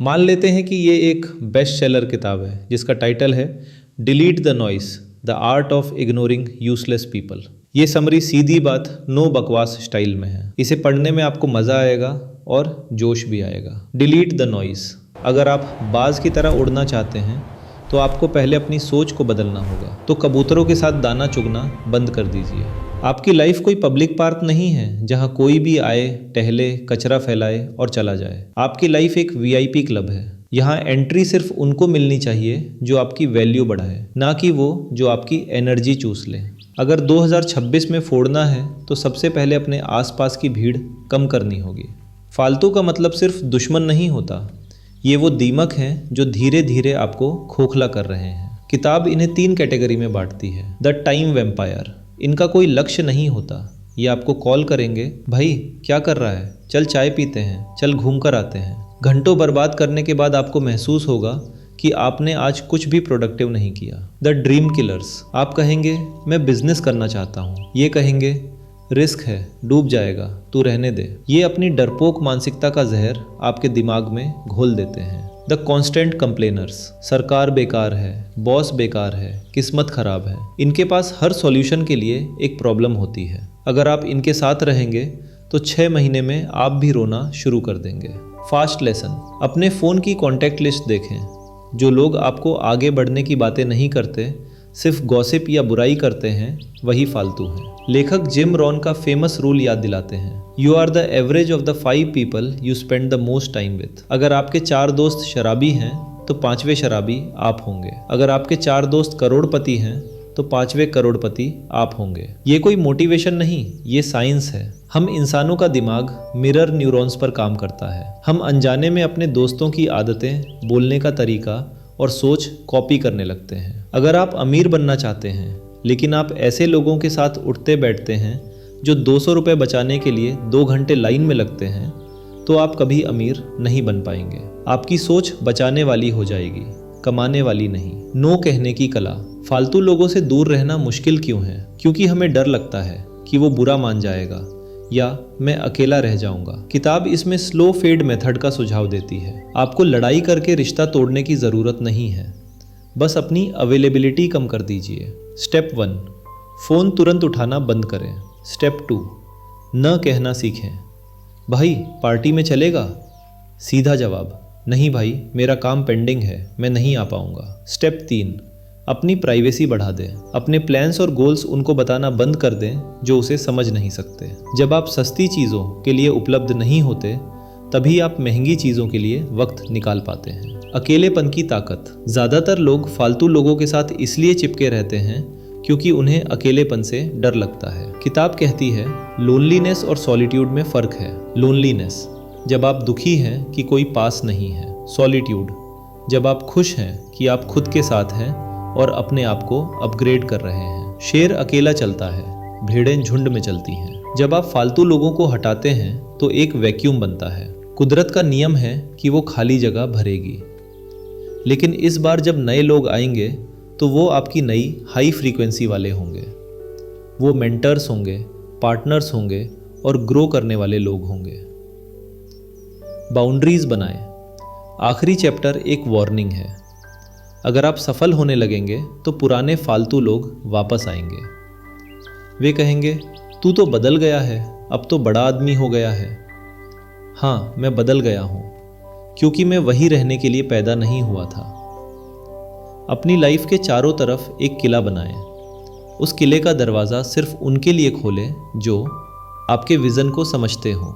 मान लेते हैं कि ये एक बेस्ट सेलर किताब है जिसका टाइटल है delete the noise, the art of ignoring useless people. ये समरी सीधी बात नो बकवास स्टाइल में है। इसे पढ़ने में आपको मज़ा आएगा और जोश भी आएगा। Delete the noise. अगर आप बाज की तरह उड़ना चाहते हैं तो आपको पहले अपनी सोच को बदलना होगा। तो कबूतरों के साथ दाना चुगना बंद कर दीजिए। आपकी लाइफ कोई पब्लिक पार्क नहीं है जहां कोई भी आए, टहले, कचरा फैलाए और चला जाए। आपकी लाइफ एक वीआईपी क्लब है। यहाँ एंट्री सिर्फ उनको मिलनी चाहिए जो आपकी वैल्यू बढ़ाए, ना कि वो जो आपकी एनर्जी चूस ले। अगर 2026 में फोड़ना है तो सबसे पहले अपने आसपास की भीड़ कम करनी होगी। फालतू का मतलब सिर्फ दुश्मन नहीं होता, ये वो दीमक हैं जो धीरे धीरे आपको खोखला कर रहे हैं। किताब इन्हें 3 कैटेगरी में बांटती है। The time vampire. इनका कोई लक्ष्य नहीं होता। ये आपको कॉल करेंगे, भाई क्या कर रहा है, चल चाय पीते हैं, चल घूम कर आते हैं। घंटों बर्बाद करने के बाद आपको महसूस होगा कि आपने आज कुछ भी प्रोडक्टिव नहीं किया। The dream killers. आप कहेंगे मैं बिजनेस करना चाहता हूँ, ये कहेंगे रिस्क है, डूब जाएगा, तू रहने दे। ये अपनी डरपोक मानसिकता का जहर आपके दिमाग में घोल देते हैं। The constant complainers. सरकार बेकार है, बॉस बेकार है, किस्मत खराब है। इनके पास हर सॉल्यूशन के लिए एक प्रॉब्लम होती है। अगर आप इनके साथ रहेंगे तो 6 महीने में आप भी रोना शुरू कर देंगे। Fast lesson. अपने फ़ोन की कॉन्टैक्ट लिस्ट देखें। जो लोग आपको आगे बढ़ने की बातें नहीं करते, सिर्फ गॉसिप या बुराई करते हैं, वही फालतू हैं। लेखक जिम रॉन का फेमस रूल याद दिलाते हैं, you are the average of the 5 people you spend the most time with. अगर आपके 4 दोस्त शराबी हैं तो 5वें शराबी आप होंगे। अगर आपके 4 दोस्त करोड़पति हैं तो 5वें करोड़पति आप होंगे। ये कोई मोटिवेशन नहीं, ये साइंस है। हम इंसानों का दिमाग मिरर न्यूरॉन्स पर काम करता है। हम अनजाने में अपने दोस्तों की आदतें, बोलने का तरीका और सोच कॉपी करने लगते हैं। अगर आप अमीर बनना चाहते हैं लेकिन आप ऐसे लोगों के साथ उठते बैठते हैं जो 200 रुपये बचाने के लिए 2 घंटे लाइन में लगते हैं, तो आप कभी अमीर नहीं बन पाएंगे। आपकी सोच बचाने वाली हो जाएगी, कमाने वाली नहीं। नो कहने की कला। फालतू लोगों से दूर रहना मुश्किल क्यों है? क्योंकि हमें डर लगता है कि वो बुरा मान जाएगा या मैं अकेला रह जाऊंगा। किताब इसमें स्लो फेड मेथड का सुझाव देती है। आपको लड़ाई करके रिश्ता तोड़ने की ज़रूरत नहीं है, बस अपनी अवेलेबिलिटी कम कर दीजिए। स्टेप 1, फ़ोन तुरंत उठाना बंद करें। स्टेप 2, न कहना सीखें। भाई पार्टी में चलेगा? सीधा जवाब, नहीं भाई मेरा काम पेंडिंग है, मैं नहीं आ पाऊंगा। स्टेप 3, अपनी प्राइवेसी बढ़ा दें। अपने प्लान्स और गोल्स उनको बताना बंद कर दें जो उसे समझ नहीं सकते। जब आप सस्ती चीज़ों के लिए उपलब्ध नहीं होते, तभी आप महंगी चीज़ों के लिए वक्त निकाल पाते हैं। अकेलेपन की ताकत। ज़्यादातर लोग फालतू लोगों के साथ इसलिए चिपके रहते हैं क्योंकि उन्हें अकेलेपन से डर लगता है। किताब कहती है लोनलीनेस और सॉलिट्यूड में फ़र्क है। लोनलीनेस जब आप दुखी हैं कि कोई पास नहीं है। सॉलिट्यूड जब आप खुश हैं कि आप खुद के साथ हैं और अपने आप को अपग्रेड कर रहे हैं। शेर अकेला चलता है, भेड़ें झुंड में चलती हैं। जब आप फालतू लोगों को हटाते हैं तो एक वैक्यूम बनता है। कुदरत का नियम है कि वो खाली जगह भरेगी, लेकिन इस बार जब नए लोग आएंगे तो वो आपकी नई हाई फ्रीक्वेंसी वाले होंगे। वो मेंटर्स होंगे, पार्टनर्स होंगे और ग्रो करने वाले लोग होंगे। बाउंड्रीज बनाएं। आखिरी चैप्टर एक वार्निंग है। अगर आप सफल होने लगेंगे तो पुराने फालतू लोग वापस आएंगे। वे कहेंगे तू तो बदल गया है, अब तो बड़ा आदमी हो गया है। हाँ, मैं बदल गया हूँ क्योंकि मैं वही रहने के लिए पैदा नहीं हुआ था। अपनी लाइफ के चारों तरफ एक किला बनाएं। उस किले का दरवाज़ा सिर्फ उनके लिए खोलें जो आपके विज़न को समझते हों।